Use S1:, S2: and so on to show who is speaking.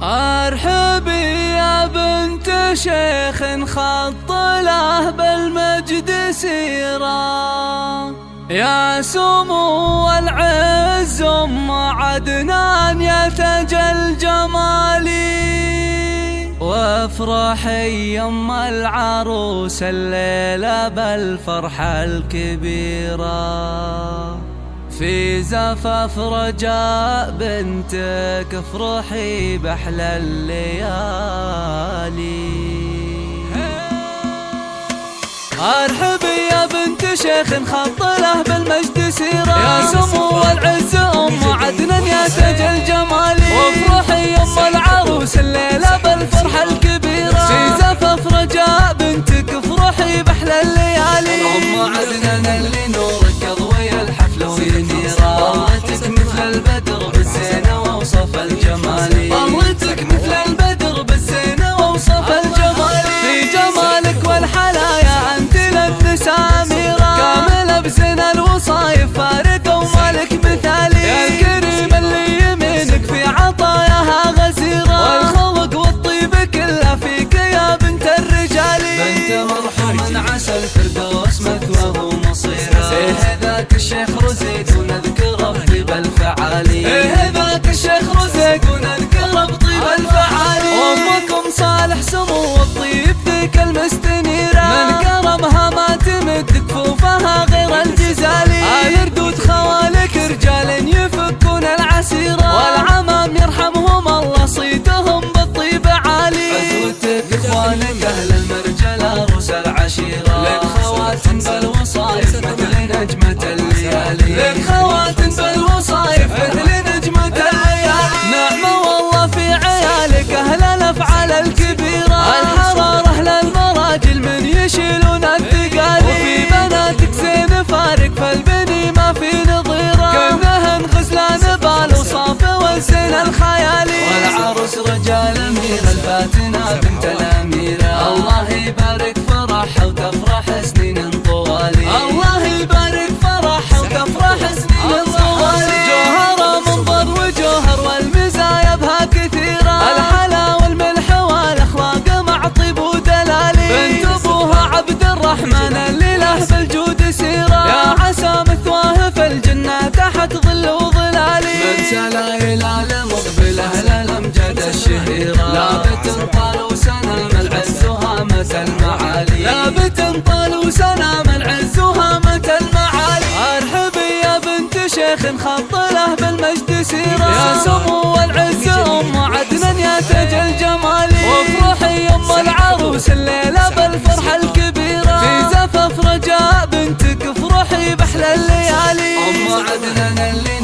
S1: ارحبي يا بنت شيخ خط له بالمجد سيرة، يا سمو العز ام عدنان يا تاج الجمال، وافرحي يم العروس الليلة بالفرحة الكبيرة، في زفاف رجاء بنتك افرحي بأحلى الليالي. ارحبي يا بنت شيخ خط له بالمجد سيرة، يا سمو العز ام عدنان يا تاج الجمال، وافرحي يم العروس الليلة بالفرحة الكبيرة، في زفاف رجاء بنتك افرحي بأحلى الليالي. ام عدنان اللي نورك اضوي الحفل وينيرة، طلتك مثل البدر بالزينة ووصف الجمال، طلتك مثل البدر بالزينة ووصف الجمال، في جمالك والحلايا انت للنساء أميرة، كاملة بزين الوصايف فارقة ومالك مثالي، يا الكريم اللي يمينك في عطاياها غزيرة، والخلق والطيب كله فيك يا بنت الرجال، بنت مرحوم عسى الفردوس مثواه ومصيره، إيه ذاك الشيخ رزيق ونذكره بطيب الفعالي، إيه ذاك الشيخ رزيق ونذكره بطيب الفعالي، وامكم صالح سمو الطيب ذيك المستنيرة، من كرمها ما تمد كفوفها غير الجزالي، الردود خوالك رجال يفكون العسيرة، والعمام يرحمهم الله صيتهم بالطيب عالي، عزوتك اخوانك اهل المرجله روس العشيرة، لك خواتم بالوصايف مثل نجمة الليالي، لك خواتم بالوصايف مثل نجمة الليالي، نعمة والله في عيالك اهل الافعال الكبيرة، الحرارة اهل المراجل من يشيلون الثقال، وفي بناتك زين فارق فالبني ما في نظيرة، كونهن غزلان بالوصاف والزين الخيالي، والعروس رجال امير الفاتنة بنت الاميرة، الله يبارك فرحها وتفرح سنين طوالي، الله يبارك فرحها وتفرح سنين طوالي، جوهرة منظر وجوهر والمزايا بها كثيرة، الحلا والملح والاخلاق مع طيب ودلالي، بنت ابوها عبد الرحمن اللي له بالجود سيرة، يا عسى مثواه في الجنة تحت ظل وظلالي، من سلايل المقبلة للامجاد الشهيرة، لابت طال وسنام العز وهامة المعالي، لابت طال وسنام العز وهامة المعالي، ارحبي يا بنت شيخ خط له بالمجد سيرة، يا سمو العز ام عدنان يا تاج الجمال، وافرحي يم العروس الليلة بالفرحة الكبيرة، في زفاف رجاء بنتك افرحي بأحلى الليالي. ام عدنان اللي